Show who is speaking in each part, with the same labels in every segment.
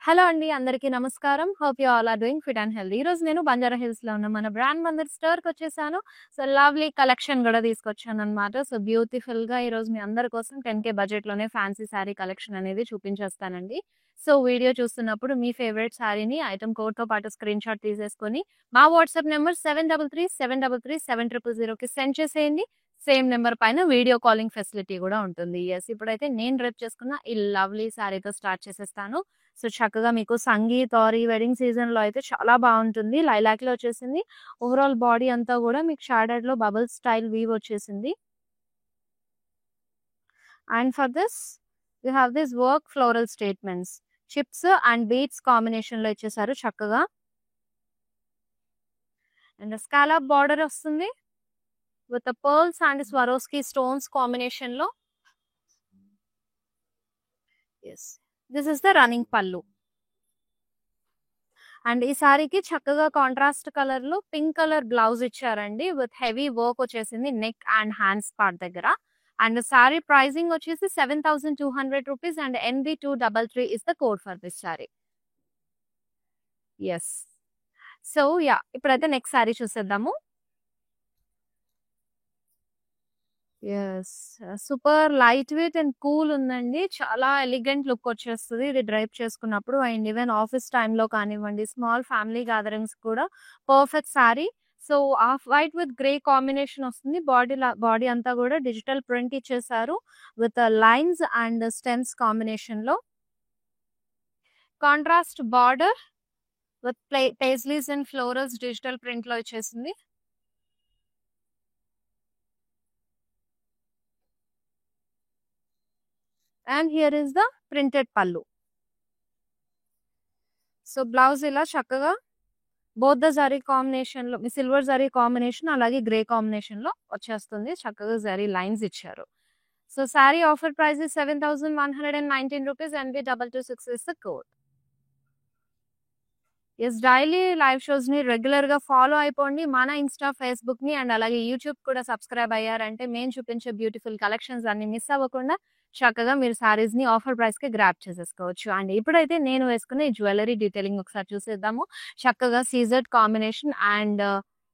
Speaker 1: Hello అండి. అందరికీ నమస్కారం. Hope you all are doing fit and healthy. ఈరోజు నేను బంజారా హిల్స్‌లో ఉన్న మన బ్రాండ్ మందిర్ స్టోర్‌కొచ్చేసాను. సో, లవ్లీ కలెక్షన్ గూడా తీసుకొచ్చాననమాట. సో, బ్యూటిఫుల్‌గా ఈరోజు మీ అందరి కోసం 10,000 బడ్జెట్‌లోనే ఫ్యాన్సీ శారీ కలెక్షన్ అనేది చూపించేస్తానండి. సో, వీడియో చూస్తున్నప్పుడు మీ ఫేవరెట్ శారీని ఐటెమ్ కోడ్‌తో పాటు స్క్రీన్‌షాట్ తీసేసుకొని మా వాట్సాప్ నంబర్ 7337337000కి సెండ్ చేసేయండి. సేమ్ నంబర్ పైన వీడియో కాలింగ్ ఫెసిలిటీ గూడా ఉంటుంది. యెస్. ఇప్పుడైతే నేను డ్రెప్ చేసుకున్న ఈ లవ్లీ శారీతో స్టార్ట్ చేసేస్తాను. సో, చక్కగా మీకు సంగీత్ ఆర్ ఈ వెడ్డింగ్ సీజన్‌లో అయితే చాలా బావుంటుంది. లైలాక్‌లో వచ్చేసింది. ఓవరాల్ బాడీ అంతా గూడా మీకు షాడెడ్‌లో బబుల్ స్టైల్ వీవ్ వచ్చేసింది. And for this you have this work floral statements. Chips and beads కాంబినేషన్‌లో ఇచ్చేసారు చక్కగా. అండ్ స్కాలప్ బార్డర్ వస్తుంది. With pearls and Swarovski stones కాంబినేషన్‌లో. Yes. This is the running pallu. And ఈ సారీకి చక్కగా కాంట్రాస్ట్ కలర్ లో పింక్ కలర్ బ్లౌజ్ ఇచ్చారండి. విత్ హెవీ వర్క్ వచ్చేసింది నెక్ అండ్ హ్యాండ్స్ పార్ట్ దగ్గర. అండ్ సారీ ప్రైసింగ్ వచ్చేసి 7,200 rupees and NB233 is the code for this saree. Yes. So ya, ఇప్పుడైతే next saree చూసేద్దాము. Yes. Super light weight and cool ఉందండి. చాలా elegant look వచ్చేస్తది ఇది డ్రైప్ చేసుకున్నప్పుడు. అండ్ ఈవెన్ ఆఫీస్ టైమ్‌లో కానివ్వండి, స్మాల్ ఫ్యామిలీ గ్యాదరింగ్స్ కూడా perfect sari. So, off white with grey combination వస్తుంది. బాడీ అంతా కూడా డిజిటల్ ప్రింట్ ఇచ్చేసారు. విత్ లైన్స్ అండ్ స్టెమ్స్ కాంబినేషన్‌లో. Contrast border with paisleys and florals digital ప్రింట్‌లో ఇచ్చేసింది. And here is the printed pallu. So, blouse ఇలా చక్కగా బోత్ ద జరీ కాంబినేషన్‌లో సిల్వర్ జరీ కాంబినేషన్ అలాగే గ్రే కాంబినేషన్‌లో వచ్చేస్తుంది. చక్కగా జరీ లైన్స్ ఇచ్చారు. So, sari offer price is 7,119 rupees NB226 is the code. Yes. Daily live షోస్‌ని రెగ్యులర్‌గా ఫాలో అయిపోండి. మన ఇన్‌స్టా, ఫేస్‌బుక్‌ని అండ్ అలాగే యూట్యూబ్ కూడా సబ్స్క్రైబ్ అయ్యారంటే మేము చూపించే బ్యూటిఫుల్ కలెక్షన్స్ అన్ని మిస్ అవ్వకుండా చక్కగా మీరు సారీస్‌ని ఆఫర్ ప్రైస్‌కి గ్రాబ్ చేసేసుకోవచ్చు. అండ్ ఇప్పుడైతే నేను వేసుకున్న ఈ జ్యువెల్లరీ డీటెయిలింగ్ ఒకసారి చూసేద్దాము. చక్కగా సీజర్డ్ కాంబినేషన్ అండ్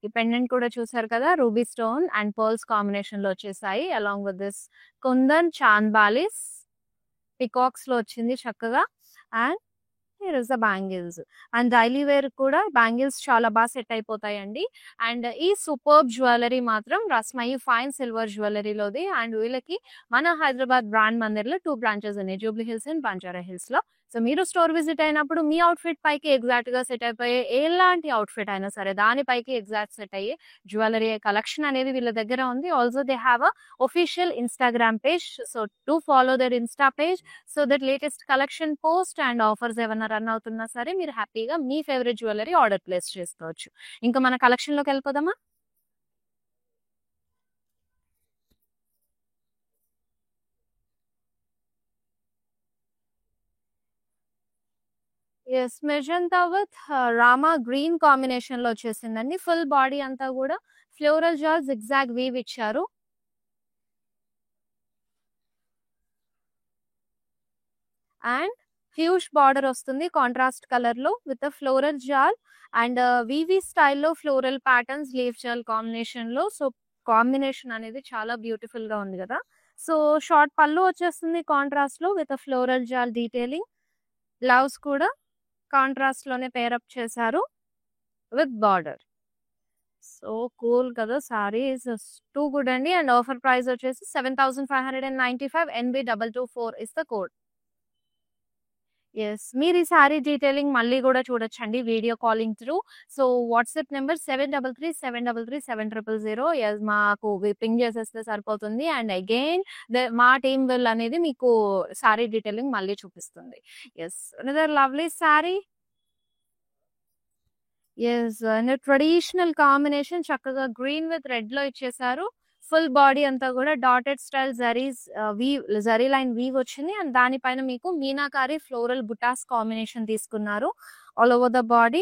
Speaker 1: ఈ పెండెంట్ కూడా చూసారు కదా! రూబీ స్టోన్ అండ్ పర్ల్స్ కాంబినేషన్‌లో వచ్చేసాయి. Along with this kundan, chand balis, పికాక్స్‌లో వచ్చింది చక్కగా. And here is the bangles. And daily wear కూడా బ్యాంగిల్స్ చాలా సెట్ అయిపోతాయండి. అండ్ ఈ సూపర్బ్ జ్యువెల్లరీ మాత్రం రస్మయి ఫైన్ సిల్వర్ జ్యువెల్లరీలోది. అండ్ వీళ్ళకి మన హైదరాబాద్ బ్రాండ్ మందిర్‌లో 2 బ్రాంచెస్ ఉన్నాయి. జూబ్లీ హిల్స్ అండ్ బంజారా హిల్స్‌లో. సో, మీరు స్టోర్ విజిట్ అయినప్పుడు మీ అవుట్‌ఫిట్ పైకి ఎగ్జాక్ట్‌గా సెట్ అయిపోయే ఎలాంటి అవుట్‌ఫిట్ అయినా సరే దానిపైకి ఎగ్జాక్ట్ సెట్ అయ్యే జ్యువెల్లరీ కలెక్షన్ అనేది వీళ్ళ దగ్గర ఉంది. Also they have a official Instagram page. So, do follow their insta page. So that latest collection post and offers ఏమన్నా రన్ అవుతున్నా సరే మీరు హ్యాపీగా మీ ఫేవరెట్ జ్యువెల్లరీ ఆర్డర్ ప్లేస్ చేసుకోవచ్చు. ఇంకా మన కలెక్షన్‌లోకి వెళ్ళిపోదామా? Yes. Magenta with rama green కాంబినేషన్‌లో వచ్చేసిందండి. ఫుల్ బాడీ అంతా కూడా ఫ్లోరల్ జాల్ జిగ్‌జాగ్ వీవ్ ఇచ్చారు. అండ్ హ్యూజ్ బార్డర్ వస్తుంది కాంట్రాస్ట్ కలర్‌లో with floral jaal and VV స్టైల్‌లో ఫ్లోరల్ ప్యాటర్న్స్ లీఫ్ జాల్ కాంబినేషన్‌లో. సో, కాంబినేషన్ అనేది చాలా బ్యూటిఫుల్‌గా ఉంది కదా! సో, షార్ట్ పల్లు వచ్చేస్తుంది కాంట్రాస్ట్‌లో with floral jaal detailing. Blouse కూడా కాంట్రాస్ట్‌లోనే పేర్ అప్ చేశారు విత్ బార్డర్. సో కూల్ కదా! సారీ ఈస్ టూ గుడ్ అండి. అండ్ ఆఫర్ ప్రైస్ వచ్చేసి 7,595 NB224 is the code. Yes. మీరు ఈ సారీ డీటెయిలింగ్ మళ్ళీ గూడా చూడొచ్చండి video calling through. So, WhatsApp number 7337337000. Yes. మాకు పింగ్ చేసేస్తే సరిపోతుంది. అండ్ అగైన్ మా టీమ్ అనేది మీకు సారీ డీటెయిలింగ్ మళ్ళీ చూపిస్తుంది. Yes. Another lovely saree. Yes. And traditional combination చక్కగా గ్రీన్ విత్ రెడ్‌లో ఇచ్చేసారు. ఫుల్ బాడీ అంతా కూడా dotted style zari line weave వచ్చింది. అండ్ దానిపైన మీకు మీనాకారి ఫ్లోరల్ బుటాస్ కాంబినేషన్ తీసుకున్నారు. All over the body.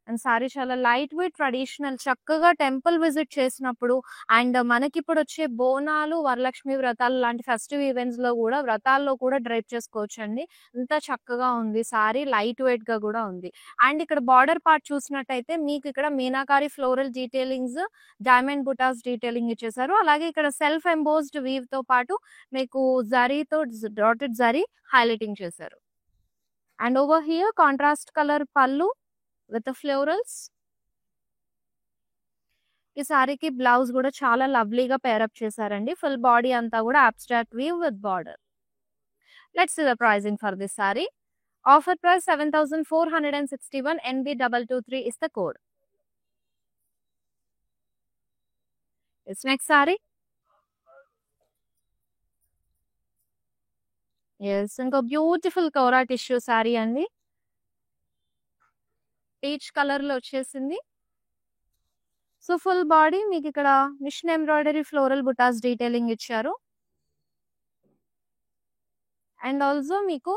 Speaker 1: And saree చాలా లైట్ వెయిట్ ట్రెడిషనల్ చక్కగా టెంపుల్ విజిట్ చేసినప్పుడు అండ్ మనకిప్పుడు వచ్చే బోనాలు వరలక్ష్మి వ్రతాలు లాంటి ఫెస్టివ్ ఈవెంట్స్ లో కూడా వ్రతాల్లో కూడా డ్రైప్ చేసుకోవచ్చు అండి. అంత చక్కగా ఉంది సారీ, లైట్ వెయిట్ గా కూడా ఉంది. అండ్ ఇక్కడ బార్డర్ పార్ట్ చూసినట్టయితే మీకు ఇక్కడ మీనాకారి ఫ్లోరల్ డీటెయిలింగ్స్, డైమండ్ బుటాస్ డీటెయిలింగ్ ఇచ్చేసారు. అలాగే ఇక్కడ సెల్ఫ్ ఎంబోస్డ్ వీవ్ తో పాటు మీకు జరీతో డాటెడ్ జరీ హైలైటింగ్ చేశారు. And over here contrast colour pallu with florals. ఈ సారీకి బ్లౌజ్ కూడా చాలా లవ్లీగా పేరప్ చేశారండి. ఫుల్ బాడీ అంతా కూడా abstract weave with border. Let's see the pricing for this saree. Offer price 7,461. NB223 is the code. It's next saree. Yes, ఇంకో beautiful kora tissue saree అండి. పీచ్ కలర్ లో వచ్చేసింది. సో ఫుల్ బాడీ మీకు ఇక్కడ machine embroidery floral butas detailing ఇచ్చారు. And also మీకు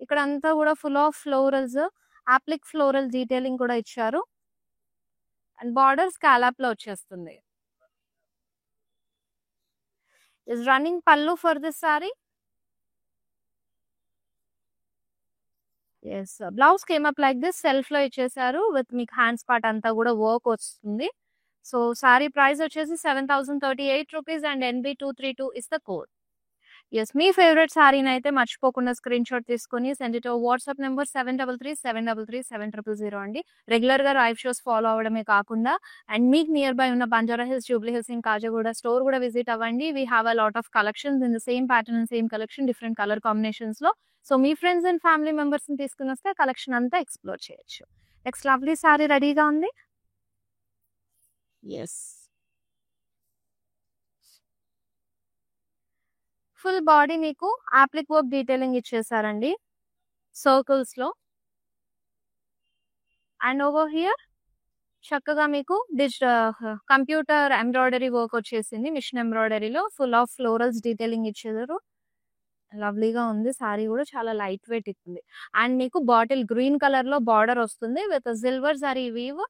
Speaker 1: ఇక్కడ అంతా కూడా full of florals, applique floral detailing కూడా ఇచ్చారు. అండ్ బార్డర్ స్కాలప్ లో వచ్చేస్తుంది. Is running pallu for this saree. Yes, blouse came up like this, self లో ఇచ్చేసారు విత్ మీకు హ్యాండ్స్ పార్ట్ అంతా కూడా వర్క్ వస్తుంది. సో సారీ ప్రైస్ వచ్చేసి 7,038 rupees and NB232 is the code. Yes, మీ ఫేవరెట్ సారీని అయితే మర్చిపోకుండా స్క్రీన్ షాట్ తీసుకొని సెండ్ ఇట్ వాట్సాప్ నెంబర్ 7337337000 అండి. రెగ్యులర్ గా లైవ్ షోస్ ఫాలో అవడమే కాకుండా అండ్ మీకు నియర్ బై ఉన్న బంజారా హిల్స్, జూబ్లీ హిల్స్ ఇన్ కాజాగూడ స్టోర్ కూడా విజిట్ అవ్వండి. We have a lot of collections in the same pattern and same collection, different colour combinations లో. So మీ friends and family members ని తీసుకుని వస్తే కలెక్షన్ అంతా ఎక్స్ప్లోర్ చేయొచ్చు. నెక్స్ట్ లవ్లీ సారీ రెడీగా ఉంది. ఎస్, ఫుల్ బాడీ మీకు ఆప్లిక్ వర్క్ డీటెయిలింగ్ ఇచ్చేసారండి సర్కిల్స్ లో. అండ్ ఓవర్ హియర్ చక్కగా మీకు కంప్యూటర్ ఎంబ్రాయిడరీ వర్క్ వచ్చేసింది. మిషన్ ఎంబ్రాయిడరీలో ఫుల్ ఆఫ్ ఫ్లోరల్స్ డీటెయిలింగ్ ఇచ్చేసారు. లవ్లీగా ఉంది సారీ కూడా చాలా లైట్ వెయిట్ ఇస్తుంది. అండ్ మీకు బాటిల్ గ్రీన్ కలర్ లో బార్డర్ వస్తుంది with silver zari weave,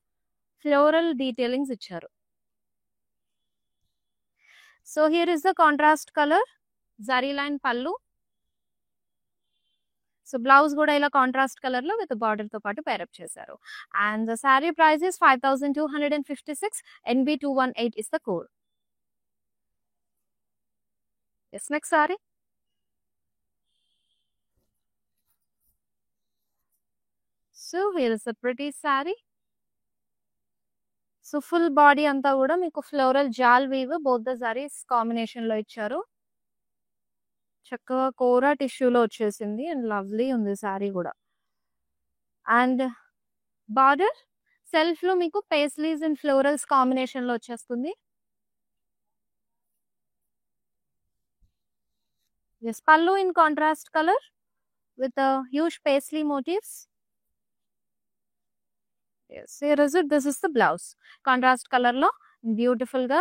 Speaker 1: floral detailings ఇచ్చారు. So here is the contrast colour zari line pallu. So blouse కూడా ఇలా కాంట్రాస్ట్ కలర్ లో విత్ బార్డర్ తో పాటు పేరప్ చేశారు. And the sari price is 5,256. NB218 is the code. Yes, next sari. So here is a pretty sari. So full body అంతా కూడా మీకు floral jaal weave both the saris combination లో ఇచ్చారు. చక్కగా కోరా టిష్యూలో వచ్చేసింది అండ్ లవ్లీ ఉంది సారీ కూడా. అండ్ బార్డర్ సెల్ఫ్ లో మీకు పేస్లీస్ అండ్ ఫ్లోరల్స్ కాంబినేషన్ లో వచ్చేస్తుంది. Yes, pallu in contrast colour with huge paisley motifs. Yes, here is it. This is the blouse. Contrast color లో బ్యూటిఫుల్ గా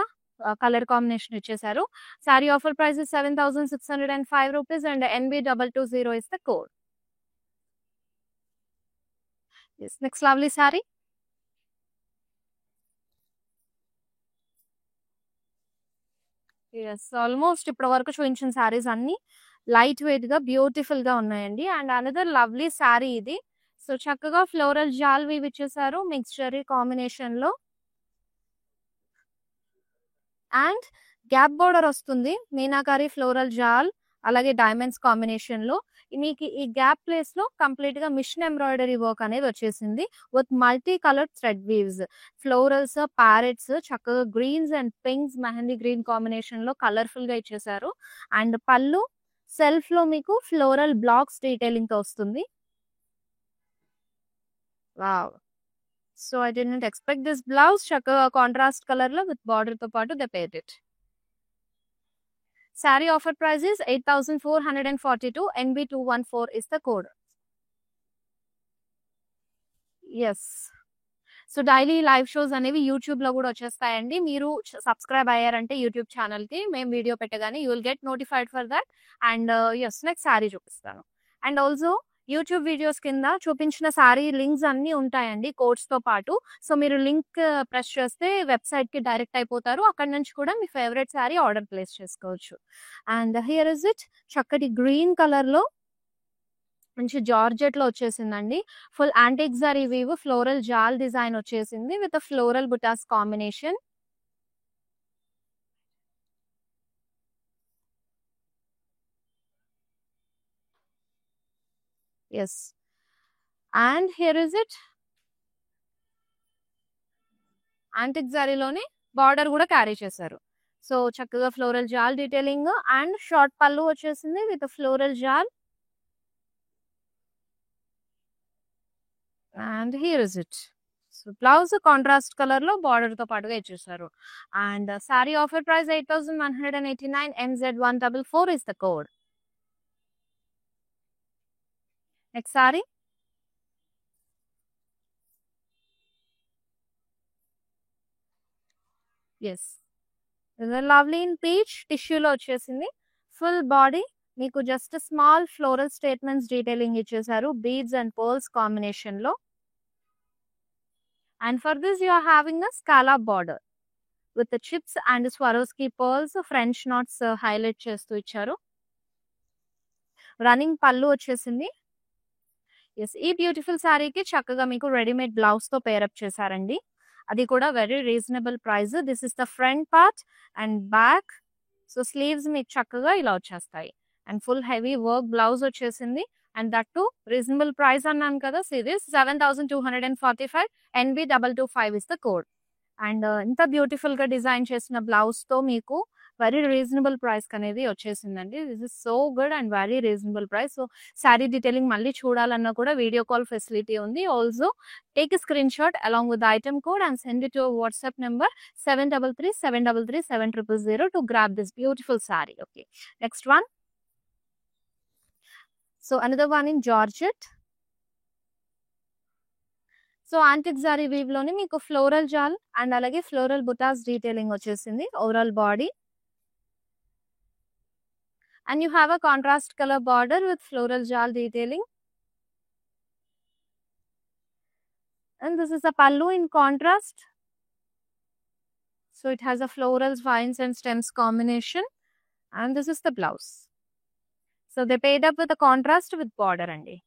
Speaker 1: కలర్ కాంబినేషన్ ఇచ్చేసారు. Saree offer price 7,605 rupees and NB220 is the code. Next lovely saree. Yes, almost ఇప్పటి వరకు చూపించిన సారీస్ అన్ని light weight గా beautiful గా ఉన్నాయండి. అండ్ అనదర్ లవ్లీ సారీ ఇది. సో చక్కగా ఫ్లోరల్ జాల్ వీవ్ ఇచ్చేసారు మిక్స్చర్ కాంబినేషన్ లో. అండ్ గ్యాప్ బోర్డర్ వస్తుంది మీనాకారి ఫ్లోరల్ జాల్ అలాగే డైమండ్స్ కాంబినేషన్ లో. మీకు ఈ గ్యాప్ ప్లేస్ లో కంప్లీట్ గా మిషన్ ఎంబ్రాయిడరీ వర్క్ అనేది వచ్చేసింది with multi colour thread weaves, florals, parrots, చక్కగా greens and pinks, mehndi green combination లో కలర్ఫుల్ గా ఇచ్చేసారు. అండ్ పళ్ళు సెల్ఫ్ లో మీకు ఫ్లోరల్ బ్లాక్స్ డీటెయిలింగ్ తో వస్తుంది. Wow, so I didn't expect this blouse. చక్కగా కాంట్రాస్ట్ కలర్ లో విత్ బార్డర్ తో పాటు they paired it. Saree offer price is 8,442. NB214 is the code. Yes, so daily live shows అనేవి యూట్యూబ్ లో కూడా వచ్చేస్తాయండి. మీరు సబ్స్క్రైబ్ అయ్యారంటే యూట్యూబ్ ఛానల్ కి మేము వీడియో పెట్టగానే you will get notified for that. And yes, next saree చూపిస్తాను. అండ్ ఆల్సో యూట్యూబ్ వీడియోస్ కింద చూపించిన సారీ లింక్స్ అన్నీ ఉంటాయండి కోడ్స్‌తో పాటు. సో, మీరు లింక్ ప్రెస్ చేస్తే వెబ్‌సైట్‌కి డైరెక్ట్ అయిపోతారు. అక్కడి నుంచి కూడా మీ ఫేవరెట్ సారీ ఆర్డర్ ప్లేస్ చేసుకోవచ్చు. అండ్ హియర్ ఇస్ ఇట్ చక్కటి గ్రీన్ కలర్‌లో మంచి జార్జెట్‌లో వచ్చేసిందండి. Full antique zari weave floral jaal design వచ్చేసింది with floral butas combination. Yes. And here is it antique జరీలోనే బార్డర్ కూడా క్యారీ చేశారు. సో, చక్కగా floral jaal detailing and short pallu వచ్చేసింది with floral jaal. And here is it. So, blouse contrast కలర్‌లో బార్డర్‌తో పాటుగా ఇచ్చేసారు. And sari offer price 8189 MZ144 is the code. Next sari. Yes. Lovely in peach టిష్యూలో వచ్చేసింది. ఫుల్ బాడీ మీకు just small floral statements detailing ఇచ్చేసారు beads and pearls కాంబినేషన్‌లో. And for this you are having a scallop border with chips and Swarovski pearls French knots highlight చేస్తూ ఇచ్చారు. Running పళ్ళు వచ్చేసింది. Yes. ఈ బ్యూటిఫుల్ సారీకి చక్కగా మీకు రెడీమేడ్ బ్లౌజ్‌తో పేరప్ చేశారండి. అది కూడా very reasonable price. This is the front part and back. So, sleeves మీకు చక్కగా ఇలా వచ్చేస్తాయి. And full heavy work blouse వచ్చేసింది. And that too reasonable price అన్నాను కదా! సో, ఇది 7245 NB225 is the code. And ఇంత బ్యూటిఫుల్‌గా డిజైన్ చేసిన బ్లౌజ్‌తో మీకు వెరీ రీజనబుల్ ప్రైస్‌కనేది వచ్చేసిందండి. This is so good and very reasonable price. So, sari detailing మళ్ళీ చూడాలన్నా కూడా వీడియో కాల్ ఫెసిలిటీ ఉంది. Also take a screenshot along with the item code and send it to your WhatsApp number 7337337000 to grab this beautiful sari. Okay. Next one. So, another one in georgette. So, antique zari వీవ్‌లోనే మీకు floral jaal and అలాగే floral butas detailing వచ్చేసింది overall body. And you have a contrast color border with floral jal detailing. And this is a pallu in contrast. So, it has a florals, vines and stems combination. And this is the blouse. So, they paid up with a contrast with border andi.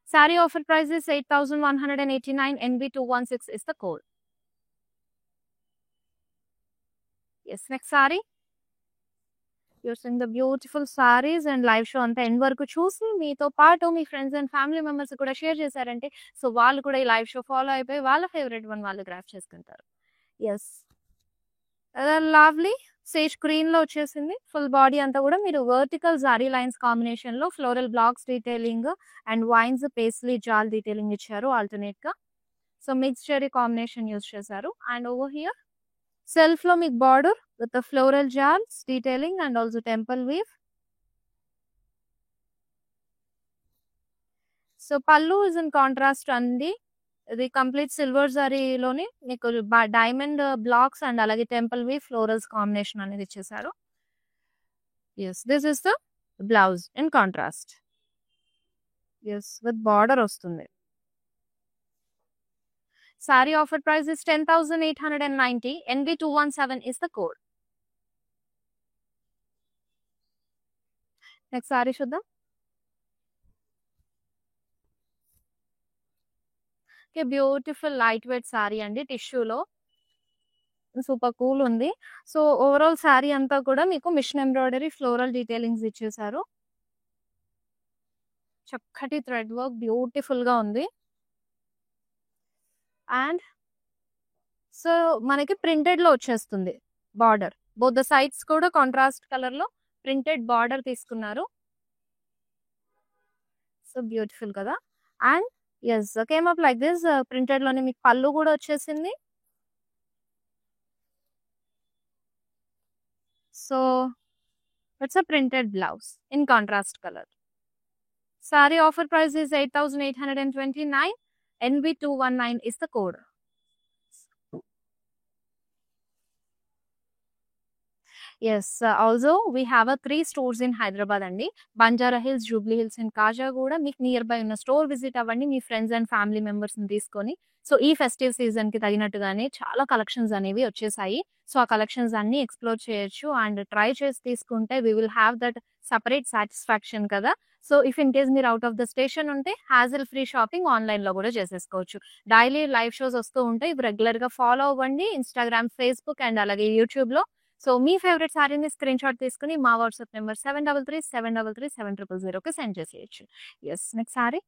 Speaker 1: Saree offer price is 8189 NB216 is the code. Yes, next saree. You're seeing the beautiful sarees and live show అంతా end వరకు చూసి మీతో పాటు మీ friends and family members కూడా share చేశారంటే so వాళ్ళు కూడా ఈ లైవ్ షో ఫాలో అయిపోయి వాళ్ళ ఫేవరెట్ వన్ వాళ్ళు గ్రాఫ్ చేసుకుంటారు. ఎస్. లవ్లీ సేజ్ గ్రీన్ లో వచ్చేసింది. ఫుల్ బాడీ అంతా కూడా మీరు వర్టికల్ జారీ లైన్స్ కాంబినేషన్ లో floral blocks detailing and vines paisley jaal detailing ఇచ్చారు ఆల్టర్నేట్ గా. So mix cherry combination use చేశారు. అండ్ ఓవర్ హియర్ సెల్ఫ్ లో మీకు border with the floral jars detailing and also temple weave. So, pallu is in contrast andi. The complete silver zari loni meeku diamond blocks and alage temple weave florals combination anedi ichesaru. Yes, this is the blouse in contrast. Yes, with border ostundi. Saree offer price is 10,890 NB217 is the code. Next sari చూద్దాం. Okay. Beautiful light weight sari అండి టిష్యూలో. Super cool ఉంది. So, overall sari అంతా కూడా మీకు machine embroidery floral detailings ఇచ్చేసారు. చక్కటి thread work beautiful గా ఉంది. అండ్ సో మనకి ప్రింటెడ్ లో వచ్చేస్తుంది బార్డర్. బోత్ ద సైడ్స్ కూడా కాంట్రాస్ట్ కలర్ లో ప్రింటెడ్ బార్డర్ తీసుకున్నారు. సో బ్యూటిఫుల్ కదా. And yes came up like this. Printed లోనే మీకు పళ్ళు కూడా వచ్చేసింది. So it's a printed blouse in contrast colour. Saree offer price is 8,829 NB219 is the code. Yes, also we have a 3 stores in Hyderabad అండి. Banjara Hills, Jubilee hills and Khajaguda. మీకు nearby ఉన్న store visit అవ్వండి. మీ friends and family మెంబర్స్‌ని తీసుకొని. So, ఈ festive సీజన్‌కి తగినట్టుగానే చాలా collections అనేవి వచ్చేసాయి. సో, ఆ కలెక్షన్స్ అన్నీ ఎక్స్‌ప్లోర్ చేయొచ్చు అండ్ ట్రై చేసి తీసుకుంటే we will have that separate satisfaction కదా! సో, ఇఫ్ ఇన్ కేస్ మీరు ఔట్ ఆఫ్ ద స్టేషన్ ఉంటే హాజిల్ ఫ్రీ షాపింగ్ ఆన్‌లైన్‌లో గూడా చేసేసుకోవచ్చు. డైలీ లైవ్ షోస్ వస్తూ ఉంటాయి. ఇవి రెగ్యులర్‌గా ఫాలో అవ్వండి. ఇన్‌స్టాగ్రామ్, ఫేస్‌బుక్ అండ్ అలాగే యూట్యూబ్‌లో. సో, మీ ఫేవరెట్ సారీని స్క్రీన్‌షాట్ తీసుకొని మా వాట్సాప్ నంబర్ 7337337000కి సెండ్ చేసేయొచ్చు. యెస్. నెక్స్ట్ సారీ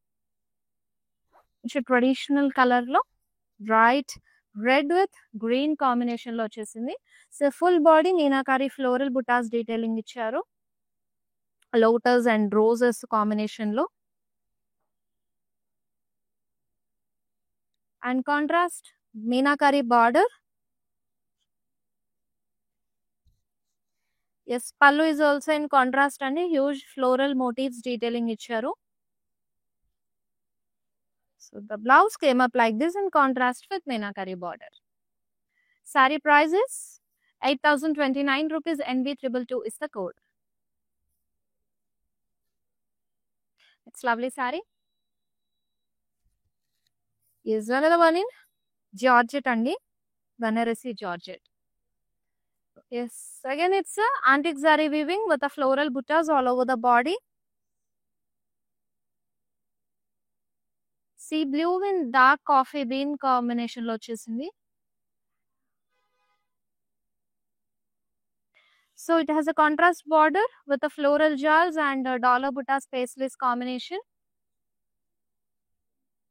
Speaker 1: ట్రెడిషనల్ కలర్‌లో బ్రైట్ రెడ్ విత్ గ్రీన్ కాంబినేషన్‌లో వచ్చేసింది. So, full body meenakari floral butas detailing ఇచ్చారు. లోటస్ అండ్ రోజెస్ కాంబినేషన్‌లో. And contrast meenakari border. Yes. Pallu is also in contrast అండి. హ్యూజ్ ఫ్లోరల్ మోటివ్స్ డీటెయిలింగ్ ఇచ్చారు. So the blouse came up like this in contrast with Meenakari border. Saree price is 8,029 rupees. NB222 is the code. It's lovely saree. Is another one in Georgette andi. Banarasi Georgette. Yes. Again, it's a antique zari weaving with a floral buttas all over the body. Sea blue and dark coffee bean combination lo vachesindi. So it has a contrast border with a floral jars and a dollar buttas paisley's combination.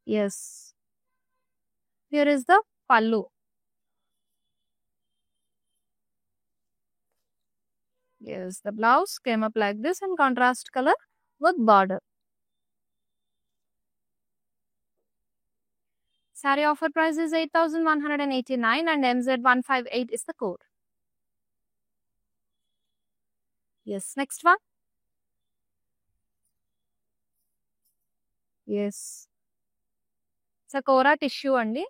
Speaker 1: Yes. Here is the pallu. Yes, the blouse came up like this in contrast color with border. Saree offer price is 8,189 and MZ158 is the code. Yes, next one. Yes. Sakura tissue andi.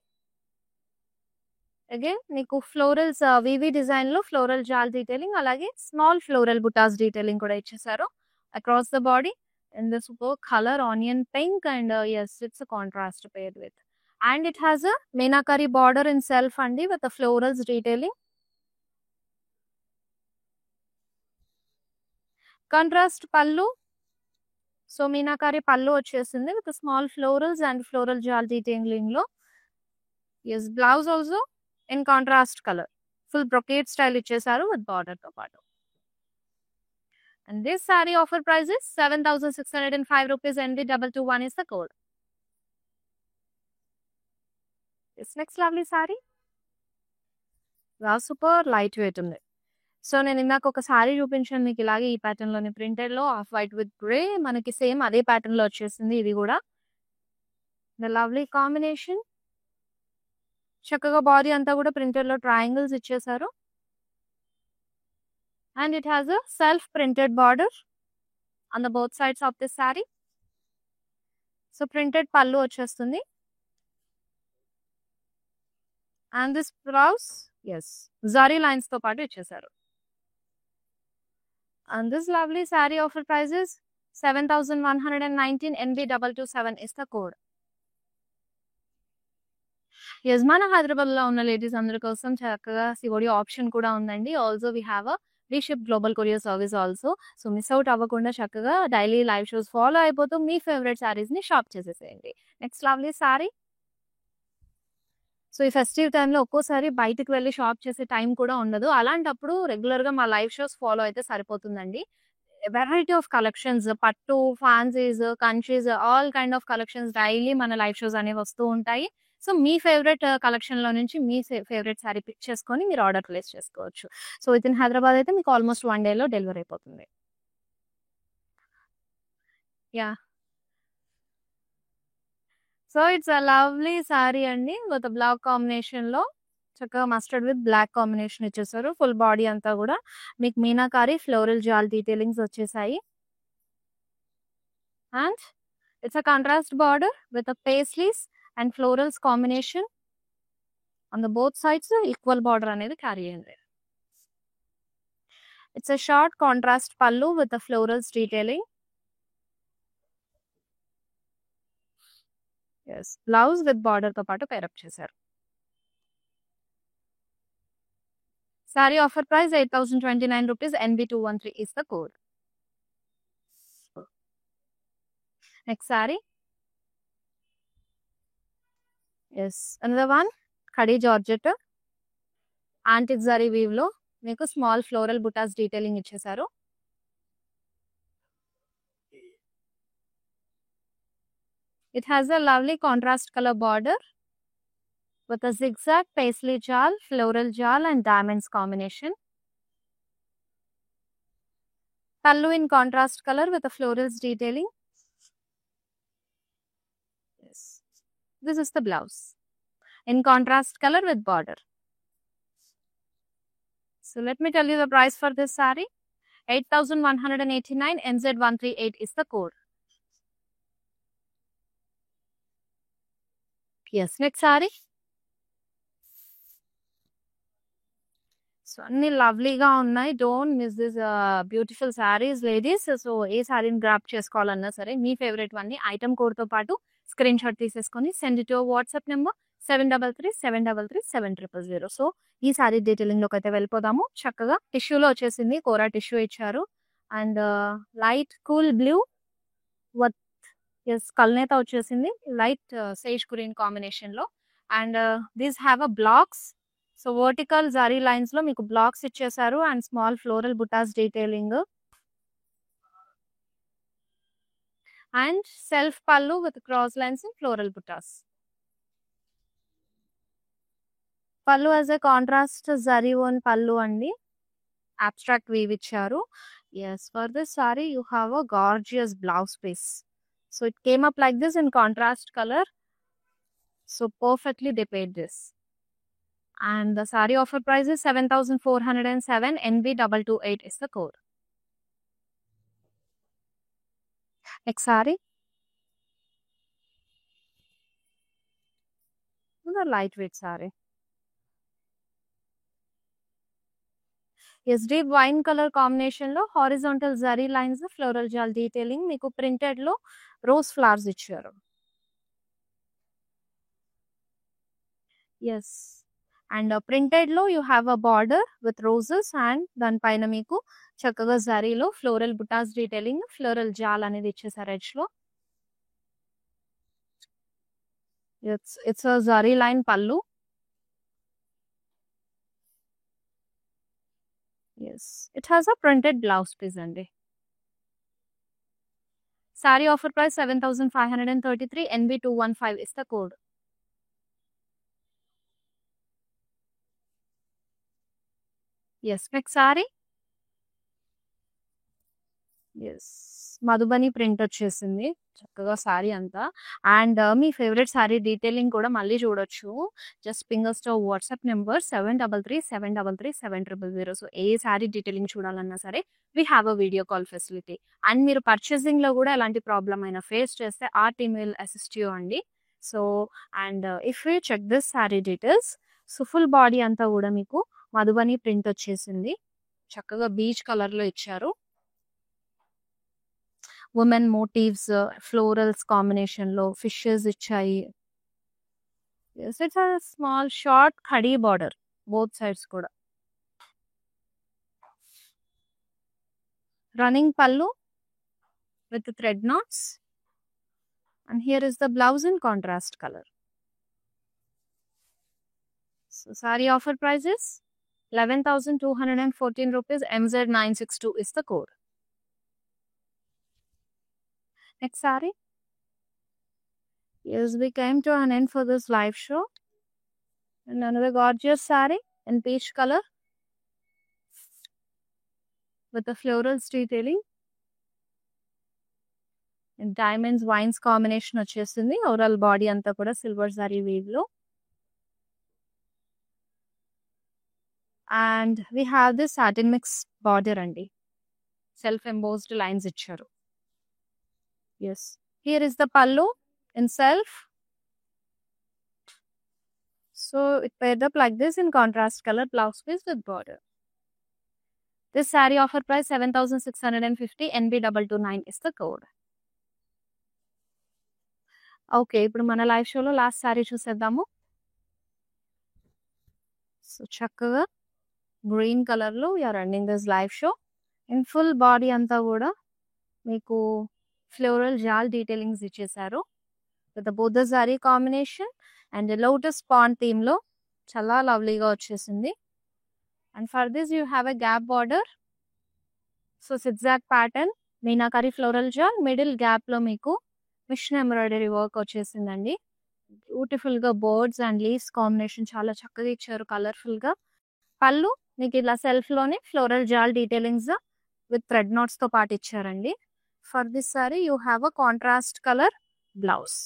Speaker 1: Again, నీకు florals వివి design లో floral jaal detailing అలాగే small floral butas detailing కూడా ఇచ్చేసారు across the body and the super colour onion pink and yes, it's a contrast paired with. And it has a Meenakari border in self andi with the florals detailing. Contrast pallu. So Meenakari pallu వచ్చేసింది with the small florals and floral jal detailing లో. Yes, blouse also in contrast color. Full brocade style ఇచ్చేసారు with border తో పాటు. And this saree offer price is 7,605 rupees. ND221 is the code. This next lovely saree. Super light weight ఉంది. So నేను ఇందాక ఒక sorry చూపించాను మీకు ఇలాగే ఈ ప్యాటర్న్ లోని ప్రింటెడ్ లో ఆఫ్ వైట్ విత్ గ్రే మనకి సేమ్ అదే ప్యాటర్న్ లో వచ్చేసింది ఇది కూడా. The lovely combination. చక్కగా బాడీ అంతా కూడా ప్రింటెడ్ లో ట్రయాంగిల్స్ ఇచ్చేసారు. And it has a self printed border on the both sides of this sorry. So printed పళ్ళు వచ్చేస్తుంది. And this blouse zari lines తో పాటు ఇచ్చేసారు. And this lovely saree offer price is 7,119. NB227 is the code. Yes, మన హైదరాబాద్ లో ఉన్న ladies అందరి కోసం చక్కగా సిఓడి ఆప్షన్ కూడా ఉందండి. Also we have a free ship global courier service also. So miss out అవ్వకుండా చక్కగా డైలీ లైవ్ షోస్ ఫాలో అయిపోతూ మీ ఫేవరెట్ సారీస్ ని షాప్ చేసేసేయండి. Next lovely sorry. సో ఈ ఫెస్టివ్ టైంలో ఒక్కోసారి బయటకు వెళ్ళి షాప్ చేసే టైం కూడా ఉండదు. అలాంటప్పుడు రెగ్యులర్ గా మా లైవ్ షోస్ ఫాలో అయితే సరిపోతుందండి. వెరైటీ ఆఫ్ కలెక్షన్స్ పట్టు, fancies, Kanchis all kind of collections daily మన లైవ్ షోస్ అనేవి వస్తూ ఉంటాయి. సో మీ ఫేవరెట్ కలెక్షన్ లో నుంచి మీ ఫేవరెట్ సారీ పిక్ చేసుకొని మీరు ఆర్డర్ ప్లేస్ చేసుకోవచ్చు. సో విత్ ఇన్ హైదరాబాద్ అయితే మీకు ఆల్మోస్ట్ 1 day లో డెలివరీ అయిపోతుంది. Yeah. So it's a lovely sorry అండి విత్ బ్లాక్ కాంబినేషన్ లో చక్కగా మస్టర్డ్ విత్ బ్లాక్ కాంబినేషన్ ఇచ్చేసారు. ఫుల్ బాడీ అంతా కూడా మీకు మీనాకారి ఫ్లోరల్ జాల్ డీటెయిలింగ్స్ వచ్చేసాయి. And it's a contrast border with a paisleys and florals combination on the both sides equal border అనేది carry అయింది. It's a short contrast pallu with the florals detailing. Yes, blouse with border తో పాటు pair up చేశారు. Saree offer price 8,029 rupees. NB213 is the code. Next saree. Yes, another one. Khadi Georgette. Antique zari weave లో మీకు small floral butas detailing ఇచ్చేసారు. It has a lovely contrast color border with a zigzag paisley jal, floral jal and diamonds combination. Pallu in contrast color with a florals detailing. Yes. This is the blouse in contrast color with border. So let me tell you the price for this saree. 8,189. NZ138 is the code. Yes, next saree. So అన్ని లవ్లీగా ఉన్నాయి. Don't miss this beautiful saris ladies. So ఏ సారీని grab చేసుకోవాలన్నా సరే మీ favourite వన్ని item కోడ్తో పాటు స్క్రీన్ షాట్ తీసేసుకొని send it your WhatsApp number 7337337000. So ఈ సారీ డీటెయిలింగ్లోకి అయితే వెళ్ళిపోదాము. చక్కగా టిష్యూలో వచ్చేసింది, కోరా టిష్యూ ఇచ్చారు and light cool blue with కల్నేత వచ్చేసింది లైట్ సేజ్ గ్రీన్ కాంబినేషన్లో. And these have a blocks. So vertical zari lines లో మీకు బ్లాక్స్ ఇచ్చేసారు and small floral butas detailing and self pallu with cross lines and floral butas. Pallu as a contrast zari own pallu అండి, abstract weave ఇచ్చారు. Yes, for this sorry you have a gorgeous blouse piece. So it came up like this in contrast colour. So perfectly they paired this. And the saree offer price is 7,407. NB228 is the code. Next saree. The lightweight saree. Yes, deep wine color combination lo horizontal zari lines floral jal detailing meeku printed lo rose flowers icharu. Yes. And printed lo you have a border with roses and dan paina meeku chakkaga zari lo floral buttas detailing floral jal anedi ichesaru edge lo. It's a zari line pallu. Yes, it has a printed blouse piece andi. Saree offer price 7,533. NB215 is the code. Yes, next saree. Yes, Madhubani print వచ్చేసింది చక్కగా సారీ అంతా. And మీ favourite saree detailing కూడా మళ్ళీ చూడొచ్చు. Just ping us తో WhatsApp number 7337337000. So ఏ saree detailing చూడాలన్నా సరే we have a video call facility. And మీరు పర్చేసింగ్ లో కూడా ఎలాంటి ప్రాబ్లం అయినా ఫేస్ చేస్తే ఆ టీమ్ విల్ అసిస్ట్ యూ అండి. So and if you check this saree details, so full body అంతా కూడా మీకు మధుబని ప్రింట్ వచ్చేసింది. చక్కగా బీచ్ కలర్ లో ఇచ్చారు. ఉమెన్ మోటివ్స్ ఫ్లోరల్స్ కాంబినేషన్ లో ఫిషెస్ ఇచ్చాయి. It's a small short khadi border both sides కూడా. Running pallu with thread knots and here is the blouse in contrast color. So saree offer price is 11,214 rupees. MZ962 is the code. Next saree. Yes, we came to an end for this live show. And another gorgeous saree in peach color with the florals detailing. And diamonds wines combination వచ్చేసింది. Overall body అంతా కూడా silver zari weave లో. And we have this satin mix border andi. Self embossed lines icharu. Yes, here is the pallu in self. So it paired up like this in contrast color blouse piece with border. This saree offer price 7,650. NB229 is the code. Okay, ఇప్పుడు మన live షోలో last sari చూసేద్దాము. So చక్కగా green కలర్లో you are running this live show. In full body అంతా కూడా మీకు floral jaal detailings ఇచ్చేసారు with both the sari combination and lotus pond థీమ్లో చాలా లవ్లీగా వచ్చేసింది. And for this you have a gap border. So zigzag pattern meenakari floral jaal, middle గ్యాప్లో మీకు మిషన్ ఎంబ్రాయిడరీ వర్క్ వచ్చేసిందండి. బ్యూటిఫుల్గా బర్డ్స్ అండ్ లీవ్స్ కాంబినేషన్ చాలా చక్కగా ఇచ్చారు, కలర్ఫుల్గా. పళ్ళు మీకు ఇలా సెల్ఫ్లోనే ఫ్లోరల్ జాల్ డీటెయిలింగ్స్ విత్ థ్రెడ్ నాట్స్తో పాటు ఇచ్చారండి. For this sorry you have a contrast colour blouse.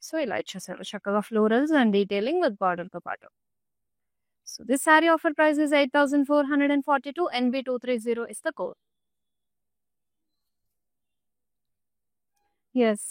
Speaker 1: So ఇలా ఇచ్చేసారు చక్కగా ఫ్లోరల్స్ అండ్ డీటెయిలింగ్ విత్ బార్డర్తో పాటు. So this saree offer price is 8,442. NB230 is the code. Yes.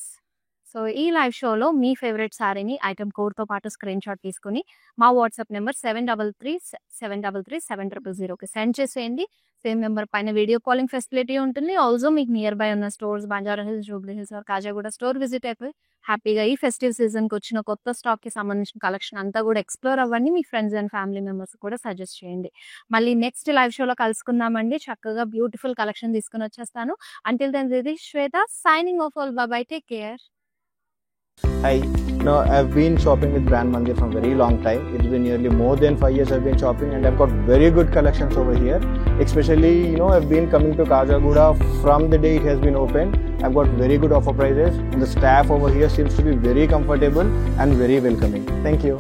Speaker 1: So ఈ లైవ్ షోలో మీ ఫేవరెట్ శారీని ఐటమ్ కోడ్తో పాటు స్క్రీన్ షాట్ తీసుకుని మా వాట్సాప్ నెంబర్ 7337337000కి సెండ్ చేసేయండి. సేమ్ నెంబర్ పైన వీడియో కాలింగ్ ఫెసిలిటీ ఉంటుంది. ఆల్సో మీకు నియర్ బై ఉన్న stores Banjara Hills, Jubilee hills, Khajaguda store visit అయిపోయి హ్యాపీగా ఈ ఫెస్టివ్ సీజన్కి వచ్చిన కొత్త స్టాక్కి సంబంధించిన కలెక్షన్ అంతా కూడా ఎక్స్ప్లోర్ అవ్వండి. మీ ఫ్రెండ్స్ అండ్ ఫ్యామిలీ మెంబర్స్ కూడా సజెస్ట్ చేయండి. మళ్ళీ నెక్స్ట్ లైవ్ షోలో కలుసుకుందామండి. చక్కగా బ్యూటిఫుల్ కలెక్షన్ తీసుకుని వచ్చేస్తాను. Until then this is Shweta signing off. All bye, take care.
Speaker 2: Hi, no, I've been shopping with Brand Mandir from a very long time. It's been nearly more than 5 years I've been shopping, and I've got very good collections over here. Especially, I've been coming to Kajagoda from the day it has been open. I've got very good offer prices. The staff over here seems to be very comfortable and very welcoming. Thank you.